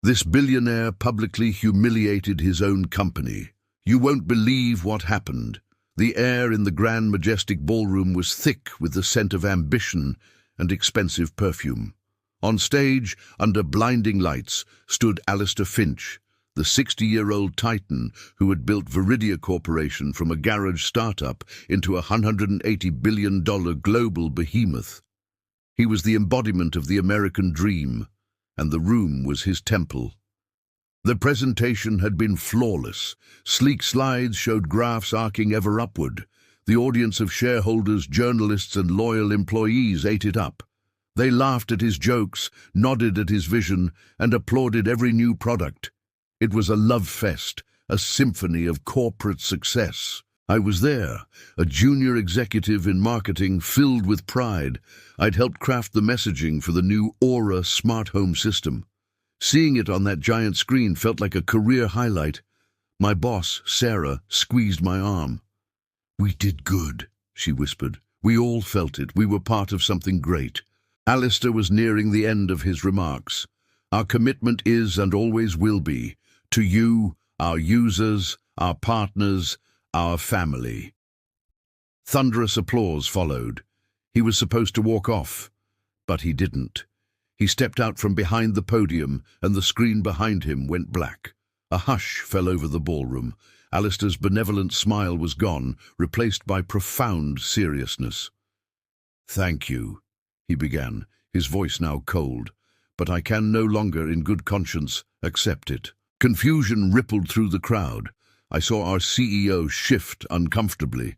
This billionaire publicly humiliated his own company. You won't believe what happened. The air in the grand majestic ballroom was thick with the scent of ambition and expensive perfume. On stage, under blinding lights, stood Alistair Finch, the 60-year-old titan who had built Viridia Corporation from a garage startup into a $180 billion global behemoth. He was the embodiment of the American dream, and the room was his temple. The presentation had been flawless. Sleek slides showed graphs arcing ever upward. The audience of shareholders, journalists, and loyal employees ate it up. They laughed at his jokes, nodded at his vision, and applauded every new product. It was a love fest, a symphony of corporate success. I was there, a junior executive in marketing filled with pride. I'd helped craft the messaging for the new Aura smart home system. Seeing it on that giant screen felt like a career highlight. My boss, Sarah, squeezed my arm. "We did good," she whispered. "We all felt it. We were part of something great." Alistair was nearing the end of his remarks. "Our commitment is and always will be to you, our users, our partners, our family." Thunderous applause followed. He was supposed to walk off, but he didn't. He stepped out from behind the podium, and the screen behind him went black. A hush fell over the ballroom. Alistair's benevolent smile was gone, replaced by profound seriousness. "Thank you," he began, his voice now cold, "but I can no longer, in good conscience, accept it." Confusion rippled through the crowd. I saw our CEO shift uncomfortably.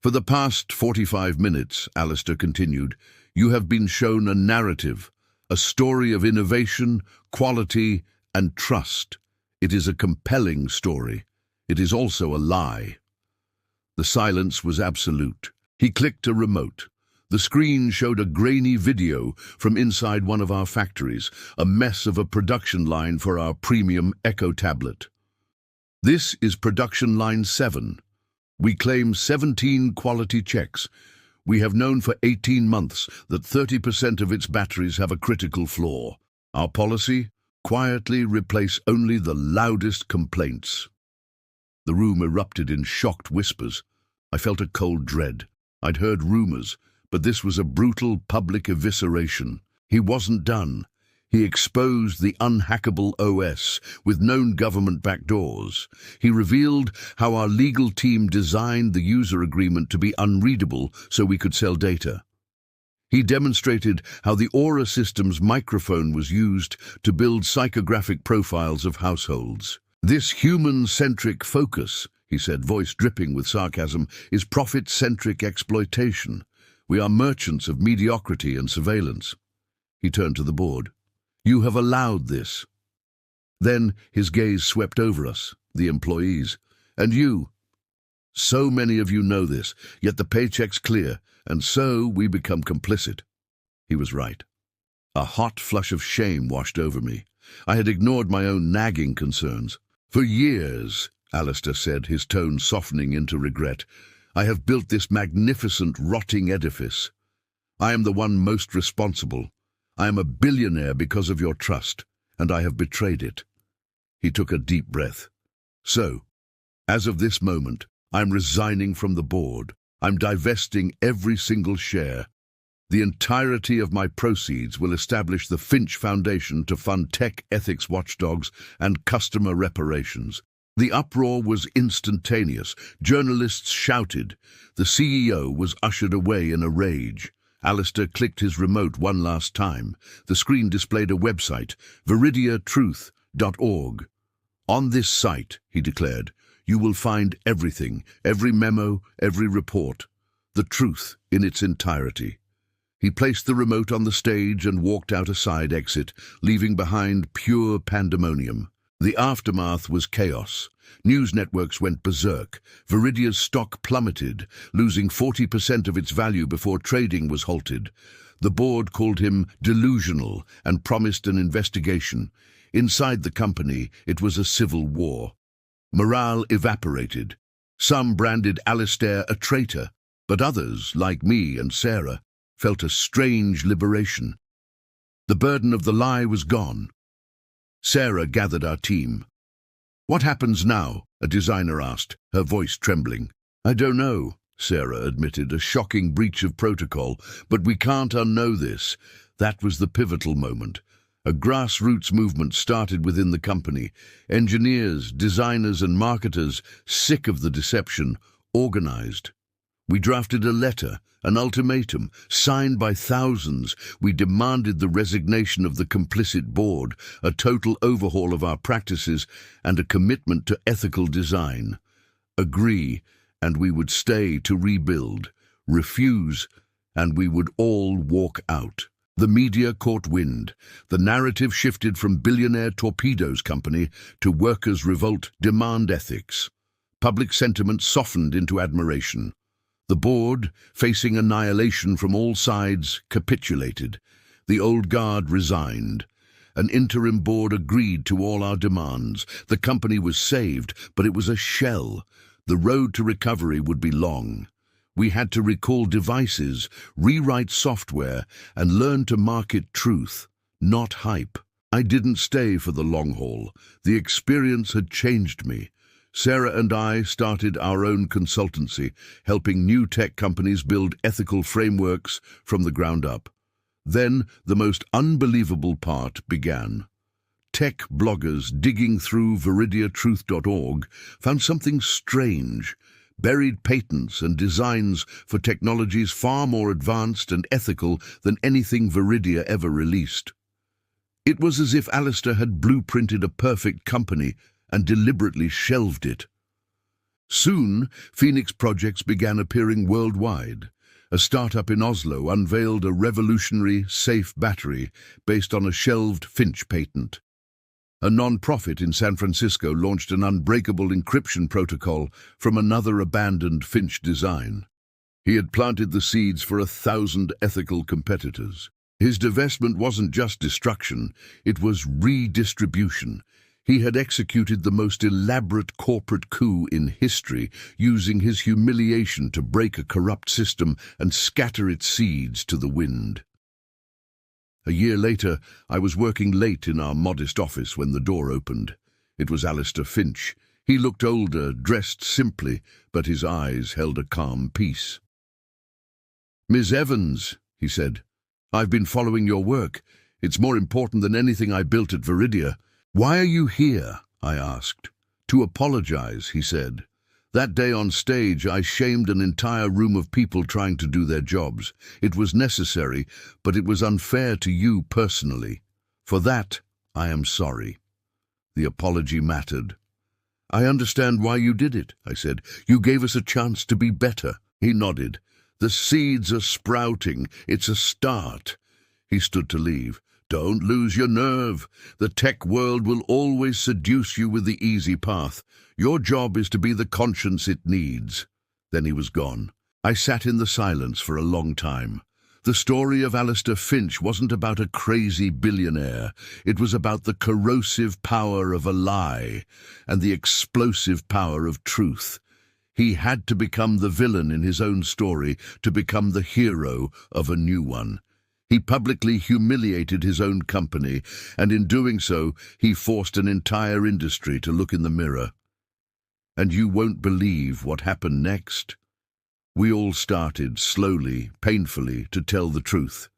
"For the past 45 minutes, Alistair continued, you have been shown a narrative, a story of innovation, quality, and trust. It is a compelling story. It is also a lie." The silence was absolute. He clicked a remote. The screen showed a grainy video from inside one of our factories, a mess of a production line for our premium Echo tablet. "This is production line 7. We claim 17 quality checks. We have known for 18 months that 30% of its batteries have a critical flaw. Our policy? Quietly replace only the loudest complaints." The room erupted in shocked whispers. I felt a cold dread. I'd heard rumors, but this was a brutal public evisceration. He wasn't done. He exposed the unhackable OS with known government backdoors. He revealed how our legal team designed the user agreement to be unreadable so we could sell data. He demonstrated how the Aura system's microphone was used to build psychographic profiles of households. "This human-centric focus," he said, voice dripping with sarcasm, "is profit-centric exploitation. We are merchants of mediocrity and surveillance." He turned to the board. "You have allowed this." Then his gaze swept over us, the employees. "And you. So many of you know this, yet the paycheck's clear, and so we become complicit." He was right. A hot flush of shame washed over me. I had ignored my own nagging concerns. "For years," Alistair said, his tone softening into regret, "I have built this magnificent, rotting edifice. I am the one most responsible. I am a billionaire because of your trust, and I have betrayed it." He took a deep breath. "So, as of this moment, I'm resigning from the board. I'm divesting every single share. The entirety of my proceeds will establish the Finch Foundation to fund tech ethics watchdogs and customer reparations." The uproar was instantaneous. Journalists shouted. The CEO was ushered away in a rage. Alistair clicked his remote one last time. The screen displayed a website, viridiatruth.org. "On this site," he declared, "you will find everything, every memo, every report, the truth in its entirety." He placed the remote on the stage and walked out a side exit, leaving behind pure pandemonium. The aftermath was chaos. News networks went berserk. Viridia's stock plummeted, losing 40% of its value before trading was halted. The board called him delusional and promised an investigation. Inside the company, it was a civil war. Morale evaporated. Some branded Alistair a traitor, but others, like me and Sarah, felt a strange liberation. The burden of the lie was gone. Sarah gathered our team. "What happens now?" a designer asked, her voice trembling. "I don't know," Sarah admitted, "a shocking breach of protocol, but we can't unknow this." That was the pivotal moment. A grassroots movement started within the company. Engineers, designers and marketers, sick of the deception, organized. We drafted a letter, an ultimatum, signed by thousands. We demanded the resignation of the complicit board, a total overhaul of our practices, and a commitment to ethical design. Agree, and we would stay to rebuild. Refuse, and we would all walk out. The media caught wind. The narrative shifted from Billionaire Torpedoes Company to Workers' Revolt Demand Ethics. Public sentiment softened into admiration. The board, facing annihilation from all sides, capitulated. The old guard resigned. An interim board agreed to all our demands. The company was saved, but it was a shell. The road to recovery would be long. We had to recall devices, rewrite software, and learn to market truth, not hype. I didn't stay for the long haul. The experience had changed me. Sarah and I started our own consultancy, helping new tech companies build ethical frameworks from the ground up. Then the most unbelievable part began. Tech bloggers digging through veridiatruth.org found something strange. Buried patents and designs for technologies far more advanced and ethical than anything Veridia ever released. It was as if Alistair had blueprinted a perfect company and deliberately shelved it. Soon, Phoenix projects began appearing worldwide. A startup in Oslo unveiled a revolutionary, safe battery based on a shelved Finch patent. A non-profit in San Francisco launched an unbreakable encryption protocol from another abandoned Finch design. He had planted the seeds for 1,000 ethical competitors. His divestment wasn't just destruction, it was redistribution. He had executed the most elaborate corporate coup in history, using his humiliation to break a corrupt system and scatter its seeds to the wind. A year later, I was working late in our modest office when the door opened. It was Alistair Finch. He looked older, dressed simply, but his eyes held a calm peace. "Miss Evans," he said, "I've been following your work. It's more important than anything I built at Veridia." "Why are you here?" I asked. "To apologize," he said. "That day on stage, I shamed an entire room of people trying to do their jobs. It was necessary, but it was unfair to you personally. For that, I am sorry." The apology mattered. "I understand why you did it," I said. "You gave us a chance to be better." He nodded. "The seeds are sprouting. It's a start." He stood to leave. "Don't lose your nerve. The tech world will always seduce you with the easy path. Your job is to be the conscience it needs." Then he was gone. I sat in the silence for a long time. The story of Alistair Finch wasn't about a crazy billionaire. It was about the corrosive power of a lie and the explosive power of truth. He had to become the villain in his own story to become the hero of a new one. He publicly humiliated his own company, and in doing so, he forced an entire industry to look in the mirror. And you won't believe what happened next. We all started, slowly, painfully, to tell the truth.